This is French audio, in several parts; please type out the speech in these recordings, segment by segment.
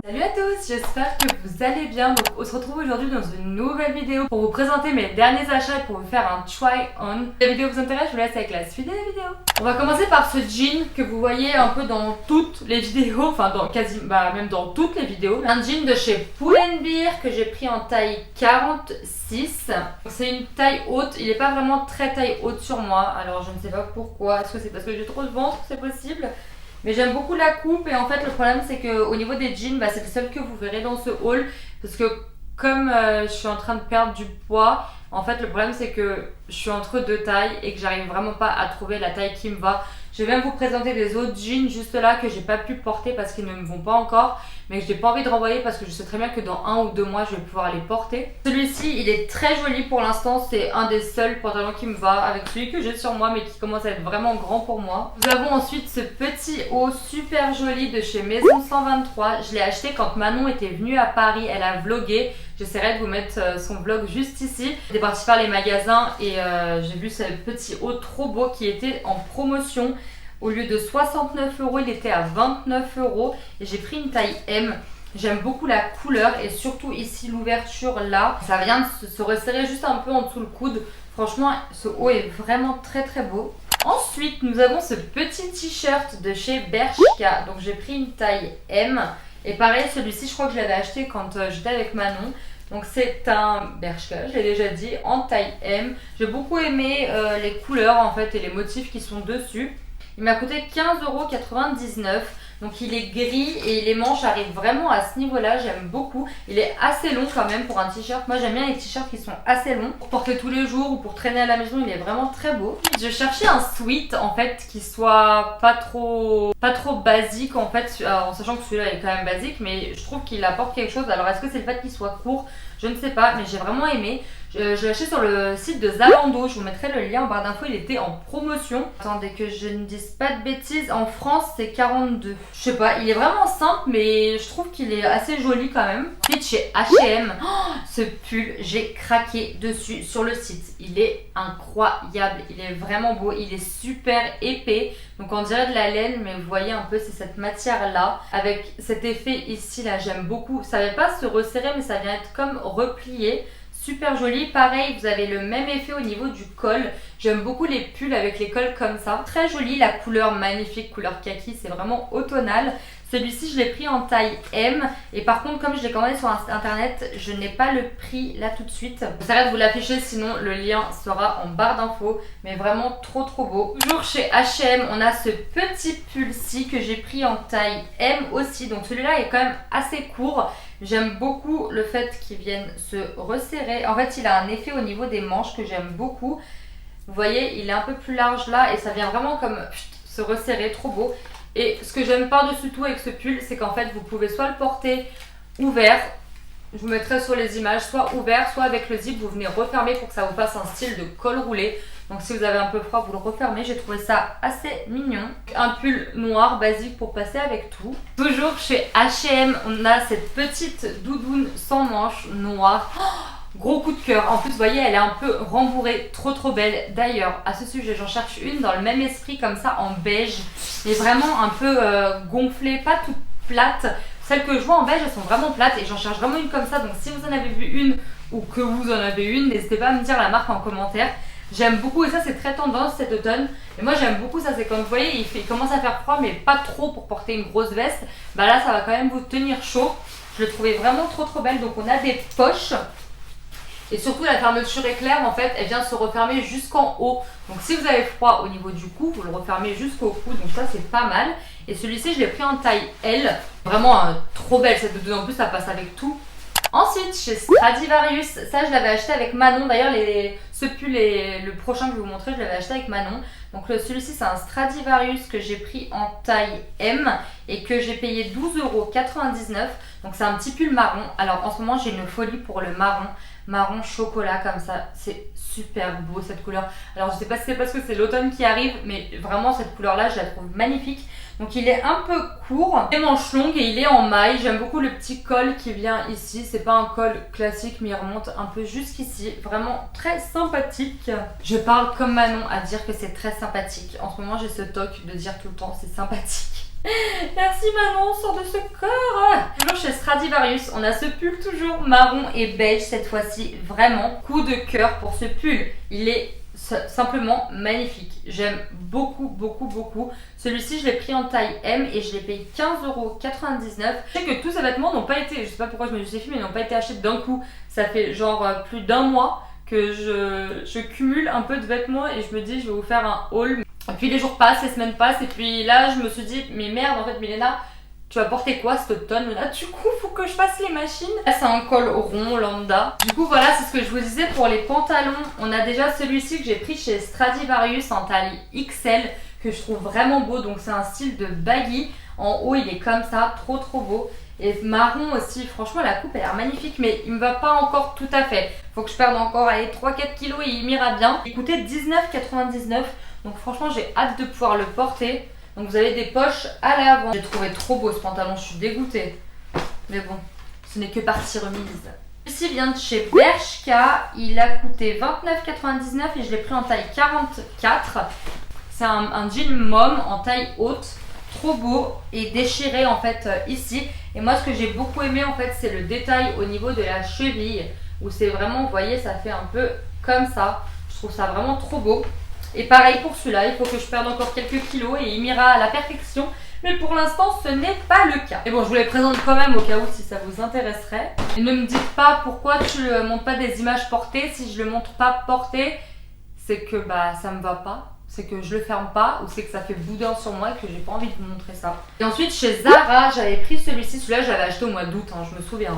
Salut à tous, j'espère que vous allez bien. Donc on se retrouve aujourd'hui dans une nouvelle vidéo pour vous présenter mes derniers achats et pour vous faire un try on. Si la vidéo vous intéresse, je vous laisse avec la suite de la vidéo. On va commencer par ce jean que vous voyez un peu dans toutes les vidéos, enfin dans même dans toutes les vidéos. Un jean de chez Pull&Bear que j'ai pris en taille 46. C'est une taille haute, il n'est pas vraiment très taille haute sur moi, alors je ne sais pas pourquoi. Est-ce que c'est parce que j'ai trop de ventre, c'est possible? Mais j'aime beaucoup la coupe et en fait le problème c'est qu'au niveau des jeans, c'est le seul que vous verrez dans ce haul parce que comme je suis en train de perdre du poids, en fait le problème c'est que je suis entre deux tailles et que j'arrive vraiment pas à trouver la taille qui me va. Je vais même vous présenter des autres jeans juste là que j'ai pas pu porter parce qu'ils ne me vont pas encore, mais que j'ai pas envie de renvoyer parce que je sais très bien que dans 1 ou 2 mois je vais pouvoir les porter. Celui-ci il est très joli pour l'instant, c'est un des seuls pantalons qui me va avec celui que j'ai sur moi mais qui commence à être vraiment grand pour moi. Nous avons ensuite ce petit haut super joli de chez Maison 123. Je l'ai acheté quand Manon était venue à Paris, elle a vlogué. J'essaierai de vous mettre son vlog juste ici. J'étais partie faire les magasins et j'ai vu ce petit haut trop beau qui était en promotion. Au lieu de 69 €, il était à 29 € et j'ai pris une taille M. J'aime beaucoup la couleur et surtout ici l'ouverture là. Ça vient de se resserrer juste un peu en dessous le coude. Franchement, ce haut est vraiment très très beau. Ensuite, nous avons ce petit t-shirt de chez Bershka. Donc j'ai pris une taille M. Et pareil, celui-ci, je crois que je l'avais acheté quand j'étais avec Manon. Donc c'est un Bershka, je l'ai déjà dit, en taille M. J'ai beaucoup aimé les couleurs en fait et les motifs qui sont dessus. Il m'a coûté 15,99 €. Donc il est gris et les manches arrivent vraiment à ce niveau-là, j'aime beaucoup. Il est assez long quand même pour un t-shirt. Moi j'aime bien les t-shirts qui sont assez longs. Pour porter tous les jours ou pour traîner à la maison, il est vraiment très beau. Je cherchais un sweat en fait qui soit pas trop basique en fait, en sachant que celui-là est quand même basique, mais je trouve qu'il apporte quelque chose. Alors est-ce que c'est le fait qu'il soit court? Je ne sais pas, mais j'ai vraiment aimé. Je l'ai acheté sur le site de Zalando, je vous mettrai le lien en barre d'infos, il était en promotion. Attendez que je ne dise pas de bêtises, en France c'est 42. Je sais pas, il est vraiment simple mais je trouve qu'il est assez joli quand même. Ensuite chez H&M, ce pull, j'ai craqué dessus sur le site. Il est incroyable, il est vraiment beau, il est super épais. Donc on dirait de la laine mais vous voyez un peu c'est cette matière là. Avec cet effet ici là, j'aime beaucoup. Ça ne va pas se resserrer mais ça vient être comme replié. Super joli, pareil vous avez le même effet au niveau du col. J'aime beaucoup les pulls avec les cols comme ça. Très joli, la couleur magnifique, couleur kaki, c'est vraiment automnal. Celui-ci je l'ai pris en taille M et par contre comme je l'ai commandé sur internet, je n'ai pas le prix là tout de suite. J'arrête de vous l'afficher sinon le lien sera en barre d'infos, mais vraiment trop beau. Toujours chez H&M, on a ce petit pull-ci que j'ai pris en taille M aussi, donc celui-là est quand même assez court. J'aime beaucoup le fait qu'il vienne se resserrer. En fait il a un effet au niveau des manches que j'aime beaucoup. Vous voyez il est un peu plus large là et ça vient vraiment comme se resserrer, trop beau. Et ce que j'aime par-dessus tout avec ce pull, c'est qu'en fait vous pouvez soit le porter ouvert, je vous mettrai sur les images, soit ouvert, soit avec le zip, vous venez refermer pour que ça vous fasse un style de col roulé. Donc si vous avez un peu froid, vous le refermez. J'ai trouvé ça assez mignon. Un pull noir basique pour passer avec tout. Toujours chez H&M, on a cette petite doudoune sans manches noire. Gros coup de cœur. En plus, vous voyez, elle est un peu rembourrée. Trop belle. D'ailleurs, à ce sujet, j'en cherche une dans le même esprit comme ça, en beige. Mais vraiment un peu gonflée, pas toute plate. Celles que je vois en beige, elles sont vraiment plates et j'en cherche vraiment une comme ça. Donc si vous en avez vu une ou que vous en avez une, n'hésitez pas à me dire la marque en commentaire. J'aime beaucoup et ça c'est très tendance cet automne. Et moi j'aime beaucoup ça, c'est quand vous voyez il commence à faire froid mais pas trop pour porter une grosse veste. Là ça va quand même vous tenir chaud. Je l'ai trouvée vraiment trop belle. Donc on a des poches. Et surtout la fermeture éclair en fait, elle vient se refermer jusqu'en haut. Donc si vous avez froid au niveau du cou, vous le refermez jusqu'au cou. Donc ça c'est pas mal. Et celui-ci je l'ai pris en taille L. Vraiment trop belle cette doudoune, en plus ça passe avec tout. Ensuite chez Stradivarius, ça je l'avais acheté avec Manon. D'ailleurs ce pull et le prochain que je vais vous montrer, je l'avais acheté avec Manon. Donc celui-ci c'est un Stradivarius que j'ai pris en taille M et que j'ai payé 12,99 €. Donc c'est un petit pull marron. Alors en ce moment j'ai une folie pour le marron chocolat comme ça, c'est super beau cette couleur. Alors je sais pas si c'est parce que c'est l'automne qui arrive, mais vraiment cette couleur là je la trouve magnifique. Donc il est un peu court, les manches longues et il est en maille. J'aime beaucoup le petit col qui vient ici, c'est pas un col classique mais il remonte un peu jusqu'ici, vraiment très sympathique. Je parle comme Manon à dire que c'est très sympathique. En ce moment j'ai ce toc de dire tout le temps c'est sympathique. Merci Manon, sors de ce corps. Toujours chez Stradivarius, on a ce pull toujours marron et beige cette fois-ci. Vraiment, coup de cœur pour ce pull. Il est simplement magnifique. J'aime beaucoup, beaucoup, beaucoup. Celui-ci, je l'ai pris en taille M et je l'ai payé 15,99 €. Je sais que tous ces vêtements n'ont pas été, je sais pas pourquoi je me justifie, mais n'ont pas été achetés d'un coup. Ça fait genre plus d'un mois que je cumule un peu de vêtements et je me dis, je vais vous faire un haul. Et puis les jours passent, les semaines passent, et puis là je me suis dit, mais merde en fait Milena, tu vas porter quoi cet automne? Là du coup faut que je fasse les machines. Là c'est un col rond lambda. Du coup voilà, c'est ce que je vous disais pour les pantalons. On a déjà celui-ci que j'ai pris chez Stradivarius en taille XL, que je trouve vraiment beau. Donc c'est un style de baggy. En haut il est comme ça, trop beau. Et marron aussi, franchement la coupe elle a l'air magnifique, mais il me va pas encore tout à fait. Faut que je perde encore 3-4 kilos et il m'ira bien. Il coûtait 19,99 €. Donc franchement j'ai hâte de pouvoir le porter. Donc vous avez des poches à l'avant. J'ai trouvé trop beau ce pantalon, je suis dégoûtée. Mais bon, ce n'est que partie remise. Celui-ci vient de chez Bershka. Il a coûté 29,99 € et je l'ai pris en taille 44. C'est un jean mom en taille haute. Trop beau et déchiré en fait ici. Et moi ce que j'ai beaucoup aimé en fait c'est le détail au niveau de la cheville. Où c'est vraiment, vous voyez, ça fait un peu comme ça. Je trouve ça vraiment trop beau. Et pareil pour celui-là, il faut que je perde encore quelques kilos et il m'ira à la perfection. Mais pour l'instant, ce n'est pas le cas. Et bon, je vous les présente quand même au cas où si ça vous intéresserait. Et ne me dites pas pourquoi tu ne montres pas des images portées. Si je le montre pas porté, c'est que bah ça me va pas. C'est que je le ferme pas ou c'est que ça fait boudin sur moi et que j'ai pas envie de vous montrer ça. Et ensuite, chez Zara, j'avais pris celui-ci. Celui-là, je l'avais acheté au mois d'août, hein, je me souviens.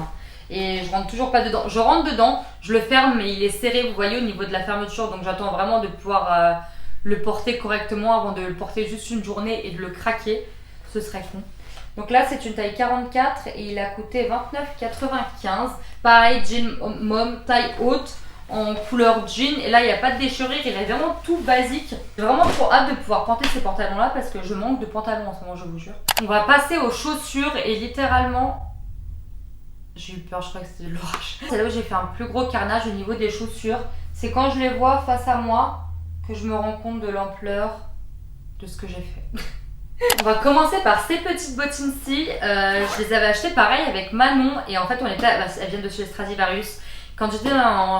Et je rentre toujours pas dedans. Je rentre dedans, je le ferme, mais il est serré, vous voyez, au niveau de la fermeture. Donc j'attends vraiment de pouvoir le porter correctement avant de le porter juste une journée et de le craquer. Ce serait con. Donc là, c'est une taille 44 et il a coûté 29,95 €. Pareil, jean mom, taille haute, en couleur jean. Et là, il n'y a pas de déchirure, il est vraiment tout basique. J'ai vraiment trop hâte de pouvoir porter ces pantalons-là parce que je manque de pantalons en ce moment, je vous jure. On va passer aux chaussures et littéralement... J'ai eu peur, je crois que c'était de l'orage. C'est là où j'ai fait un plus gros carnage au niveau des chaussures. C'est quand je les vois face à moi que je me rends compte de l'ampleur de ce que j'ai fait. On va commencer par ces petites bottines-ci. Je les avais achetées pareil avec Manon. Et en fait, elles viennent de chez Stradivarius. Quand j'étais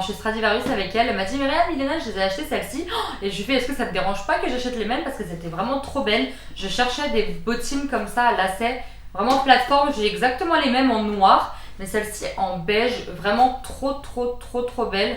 chez Stradivarius avec elle, elle m'a dit mais regarde Milena, je les ai achetées celles-ci. Et je lui ai fait est-ce que ça te dérange pas que j'achète les mêmes parce que c'était vraiment trop belles. Je cherchais des bottines comme ça à lacets. Vraiment plateforme, j'ai exactement les mêmes en noir. Mais celle-ci en beige, vraiment trop belle.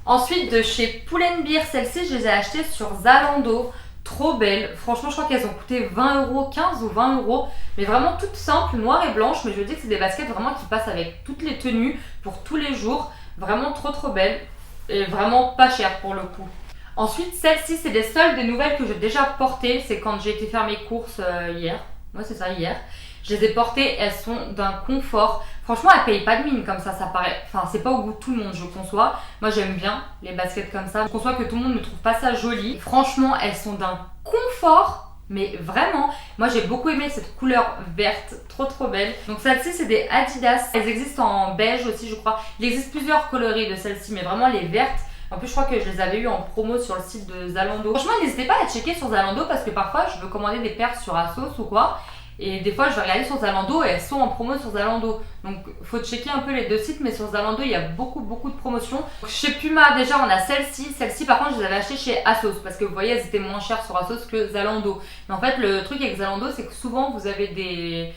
Ensuite de chez Pull&Bear, celle-ci je les ai achetées sur Zalando. Trop belles. Franchement je crois qu'elles ont coûté 20 €, 15 ou 20 €. Mais vraiment toutes simples, noires et blanches. Mais je dis que c'est des baskets vraiment qui passent avec toutes les tenues pour tous les jours. Vraiment trop belles. Et vraiment pas chères pour le coup. Ensuite celle-ci c'est des soldes des nouvelles que j'ai déjà portées. C'est quand j'ai été faire mes courses hier. Moi c'est ça hier. Je les ai portées, elles sont d'un confort. Franchement, elles payent pas de mine comme ça paraît. Enfin, c'est pas au goût de tout le monde, je conçois. Moi, j'aime bien les baskets comme ça. Je conçois que tout le monde ne trouve pas ça joli. Franchement, elles sont d'un confort, mais vraiment. Moi, j'ai beaucoup aimé cette couleur verte, trop belle. Donc, celles-ci, c'est des Adidas. Elles existent en beige aussi, je crois. Il existe plusieurs coloris de celles-ci, mais vraiment les vertes. En plus, je crois que je les avais eues en promo sur le site de Zalando. Franchement, n'hésitez pas à checker sur Zalando parce que parfois, je veux commander des paires sur Asos ou quoi. Et des fois, je vais regarder sur Zalando et elles sont en promo sur Zalando. Donc, faut checker un peu les deux sites, mais sur Zalando, il y a beaucoup de promotions. Chez Puma, déjà, on a celle-ci. Celle-ci, par contre, je les avais achetées chez Asos parce que vous voyez, elles étaient moins chères sur Asos que Zalando. Mais en fait, le truc avec Zalando, c'est que souvent, vous avez des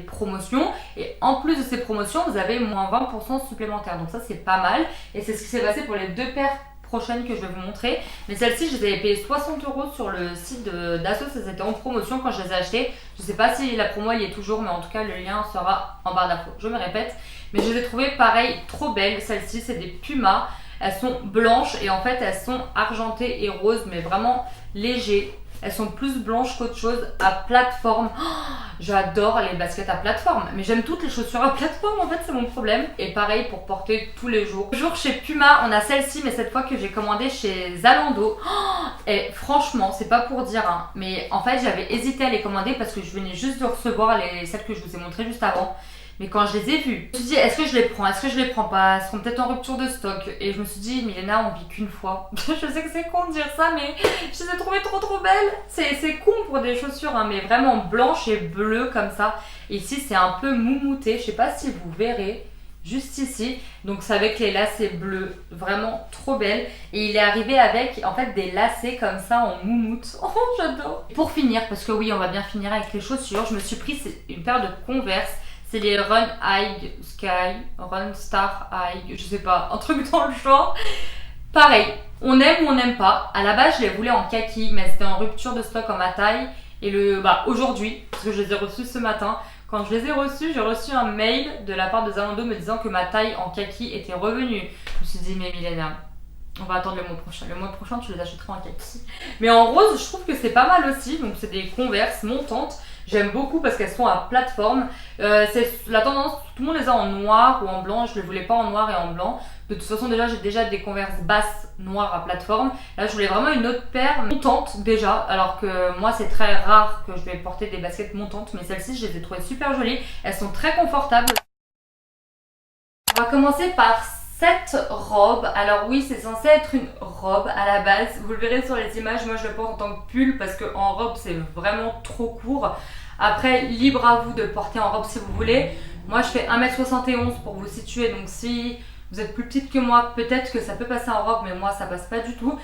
promotions et en plus de ces promotions, vous avez moins 20% supplémentaires. Donc ça, c'est pas mal. Et c'est ce qui s'est passé pour les deux paires prochaines que je vais vous montrer. Mais celle-ci, je les avais payées 60 € sur le site d'Asos. Elles étaient en promotion quand je les ai achetées. Je sais pas si la promo elle y est toujours, mais en tout cas le lien sera en barre d'infos. Je me répète, mais je les ai trouvées pareil, trop belles. Celles-ci, c'est des Puma. Elles sont blanches et en fait elles sont argentées et roses, mais vraiment légers. Elles sont plus blanches qu'autre chose, à plateforme. Oh, j'adore les baskets à plateforme, mais j'aime toutes les chaussures à plateforme en fait, c'est mon problème. Et pareil pour porter tous les jours. Toujours chez Puma, on a celle-ci, mais cette fois que j'ai commandé chez Zalando. Oh, et franchement, c'est pas pour dire, hein, mais en fait j'avais hésité à les commander parce que je venais juste de recevoir celles que je vous ai montrées juste avant. Mais quand je les ai vus, je me suis dit, est-ce que je les prends, est-ce que je les prends pas, elles seront peut-être en rupture de stock. Et je me suis dit, Milena, on vit qu'une fois. Je sais que c'est con de dire ça, mais je les ai trouvées trop belles. C'est con pour des chaussures, hein, mais vraiment blanches et bleues comme ça. Et ici, c'est un peu moumouté, je sais pas si vous verrez. Juste ici, donc c'est avec les lacets bleus, vraiment trop belle. Et il est arrivé avec en fait des lacets comme ça en moumoute. Oh, j'adore. Pour finir, parce que oui, on va bien finir avec les chaussures, je me suis pris une paire de Converse. C'est les Run High Sky, Run Star High, je sais pas, un truc dans le genre. Pareil, on aime ou on n'aime pas. À la base, je les voulais en kaki, mais c'était en rupture de stock en ma taille. Et aujourd'hui, parce que je les ai reçus ce matin, quand je les ai reçus, j'ai reçu un mail de la part de Zalando me disant que ma taille en kaki était revenue. Je me suis dit, mais Milena, on va attendre le mois prochain. Le mois prochain, tu les achèteras en kaki. Mais en rose, je trouve que c'est pas mal aussi. Donc, c'est des Converse montantes. J'aime beaucoup parce qu'elles sont à plateforme. C'est la tendance, tout le monde les a en noir ou en blanc. Je ne les voulais pas en noir et en blanc. De toute façon, déjà, j'ai déjà des Converse basses noires à plateforme. Là, je voulais vraiment une autre paire montante déjà. Alors que moi, c'est très rare que je vais porter des baskets montantes. Mais celles-ci, je les ai trouvées super jolies. Elles sont très confortables. On va commencer par cette robe. Alors oui, c'est censé être une robe à la base. Vous le verrez sur les images. Moi, je le porte en tant que pull parce qu'en robe, c'est vraiment trop court. Après, libre à vous de porter en robe si vous voulez. Moi, je fais 1m71 pour vous situer. Donc si vous êtes plus petite que moi, peut-être que ça peut passer en robe, mais moi ça passe pas du tout.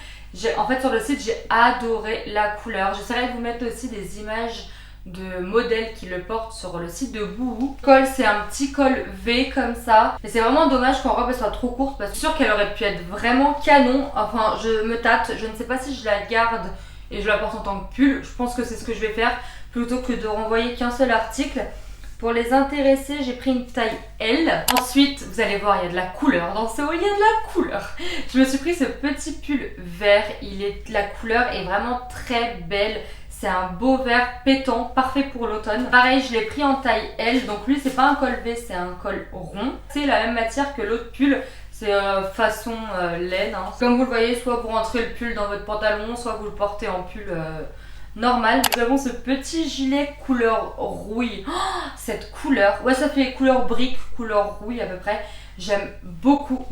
En fait sur le site j'ai adoré la couleur. J'essaierai de vous mettre aussi des images de modèles qui le portent sur le site de Boohoo. Le col, c'est un petit col V comme ça. Et c'est vraiment dommage qu'en robe elle soit trop courte parce que je suis sûre qu'elle aurait pu être vraiment canon. Enfin je me tâte, je ne sais pas si je la garde et je la porte en tant que pull. Je pense que c'est ce que je vais faire plutôt que de renvoyer qu'un seul article. Pour les intéressés, j'ai pris une taille L. Ensuite, vous allez voir, il y a de la couleur dans ce haut, il y a de la couleur. Je me suis pris ce petit pull vert. La couleur est vraiment très belle. C'est un beau vert pétant, parfait pour l'automne. Pareil, je l'ai pris en taille L. Donc lui, c'est pas un col V, c'est un col rond. C'est la même matière que l'autre pull. C'est façon laine. Hein. Comme vous le voyez, soit vous rentrez le pull dans votre pantalon, soit vous le portez en pull normal. Nous avons ce petit gilet couleur rouille. Oh, cette couleur, ouais ça fait couleur brique, couleur rouille à peu près. J'aime beaucoup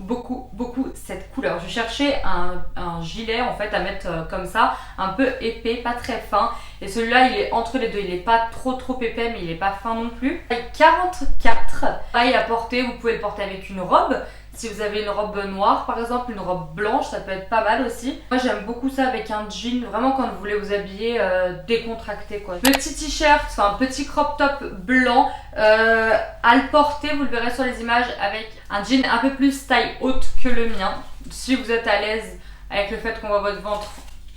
cette couleur. Je cherchais un gilet en fait à mettre comme ça, un peu épais, pas très fin. Et celui-là il est entre les deux, il est pas trop épais mais il est pas fin non plus. Taille 44, pareil à porter, vous pouvez le porter avec une robe. Si vous avez une robe noire par exemple, une robe blanche, ça peut être pas mal aussi. Moi j'aime beaucoup ça avec un jean, vraiment quand vous voulez vous habiller décontracté quoi. Petit t-shirt, enfin petit crop top blanc à le porter, vous le verrez sur les images, avec un jean un peu plus taille haute que le mien. Si vous êtes à l'aise avec le fait qu'on voit votre ventre,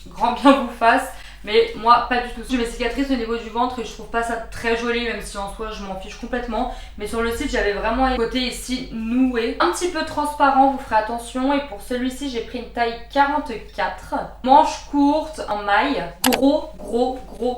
grand bien vous fasse. Mais moi pas du tout. J'ai mes cicatrices au niveau du ventre et je trouve pas ça très joli, même si en soi je m'en fiche complètement. Mais sur le site j'avais vraiment un côté ici noué, un petit peu transparent, vous ferez attention. Et pour celui-ci j'ai pris une taille 44, manche courte en maille. Gros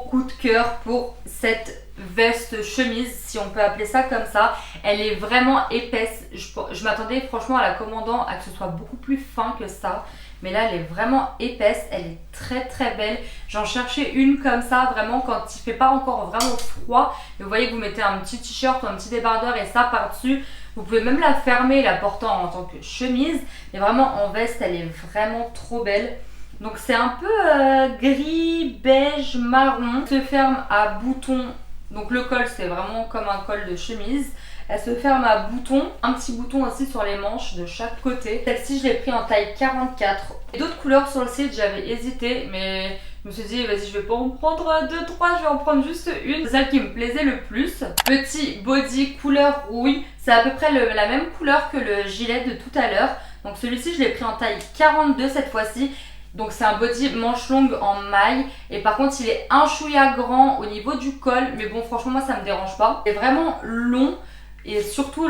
coup de cœur pour cette veste chemise, si on peut appeler ça comme ça. Elle est vraiment épaisse. Je m'attendais franchement à la commandant à que ce soit beaucoup plus fin que ça. Mais là elle est vraiment épaisse, elle est très belle. J'en cherchais une comme ça vraiment quand il fait pas encore vraiment froid. Et vous voyez que vous mettez un petit t-shirt ou un petit débardeur et ça par dessus. Vous pouvez même la fermer, la portant en tant que chemise. Mais vraiment en veste elle est vraiment trop belle. Donc c'est un peu gris, beige, marron. Elle se ferme à boutons. Donc le col c'est vraiment comme un col de chemise. Elle se ferme à boutons, un petit bouton aussi sur les manches de chaque côté. Celle-ci je l'ai pris en taille 44. Et d'autres couleurs sur le site, j'avais hésité mais je me suis dit vas-y je vais pas en prendre 2-3, je vais en prendre juste une. C'est celle qui me plaisait le plus. Petit body couleur rouille, c'est à peu près la même couleur que le gilet de tout à l'heure. Donc celui-ci je l'ai pris en taille 42 cette fois-ci. Donc c'est un body manche longue en maille. Et par contre il est un chouïa grand au niveau du col. Mais bon franchement moi ça me dérange pas. Il est vraiment long. Et surtout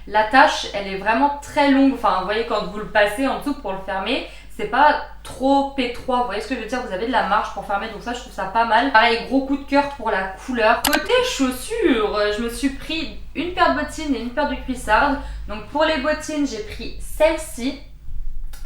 la tache elle est vraiment très longue. Enfin vous voyez quand vous le passez en dessous pour le fermer, c'est pas trop étroit. Vous voyez ce que je veux dire, vous avez de la marge pour fermer. Donc ça je trouve ça pas mal. Pareil gros coup de cœur pour la couleur. Côté chaussures, je me suis pris une paire de bottines et une paire de cuissardes. Donc pour les bottines j'ai pris celle-ci.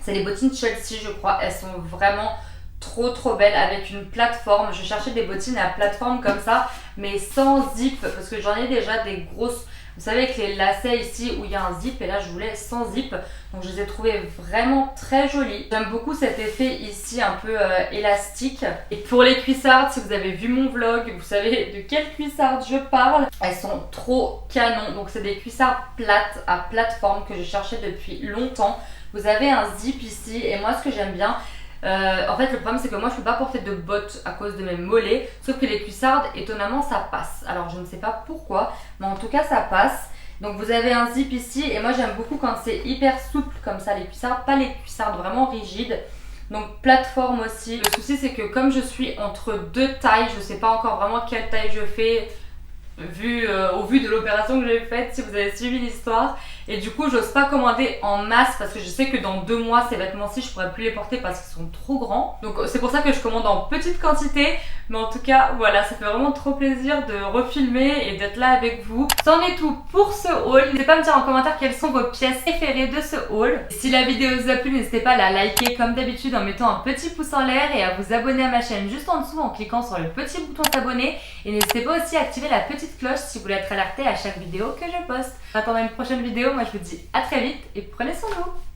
C'est les bottines Chelsea je crois. Elles sont vraiment trop belle avec une plateforme. Je cherchais des bottines à plateforme comme ça, mais sans zip, parce que j'en ai déjà des grosses, vous savez, avec les lacets ici où il y a un zip, et là je voulais sans zip, donc je les ai trouvées vraiment très jolies. J'aime beaucoup cet effet ici un peu élastique. Et pour les cuissardes, si vous avez vu mon vlog, vous savez de quelles cuissardes je parle. Elles sont trop canon, donc c'est des cuissardes plates à plateforme que je cherchais depuis longtemps. Vous avez un zip ici, et moi ce que j'aime bien, en fait le problème c'est que moi je peux pas porter de bottes à cause de mes mollets, sauf que les cuissardes étonnamment ça passe. Alors je ne sais pas pourquoi, mais en tout cas ça passe. Donc vous avez un zip ici, et moi j'aime beaucoup quand c'est hyper souple comme ça les cuissardes, pas les cuissardes vraiment rigides. Donc plateforme aussi. Le souci c'est que comme je suis entre deux tailles, je sais pas encore vraiment quelle taille je fais au vu de l'opération que j'ai faite, si vous avez suivi l'histoire. Et du coup j'ose pas commander en masse parce que je sais que dans 2 mois ces vêtements-ci je pourrais plus les porter parce qu'ils sont trop grands. Donc c'est pour ça que je commande en petite quantité. Mais en tout cas voilà, ça fait vraiment trop plaisir de refilmer et d'être là avec vous. C'en est tout pour ce haul. N'hésitez pas à me dire en commentaire quelles sont vos pièces préférées de ce haul. Et si la vidéo vous a plu, n'hésitez pas à la liker comme d'habitude en mettant un petit pouce en l'air et à vous abonner à ma chaîne juste en dessous en cliquant sur le petit bouton s'abonner. Et n'hésitez pas aussi à activer la petite cloche si vous voulez être alerté à chaque vidéo que je poste. En attendant une prochaine vidéo, moi je vous dis à très vite et prenez soin de vous.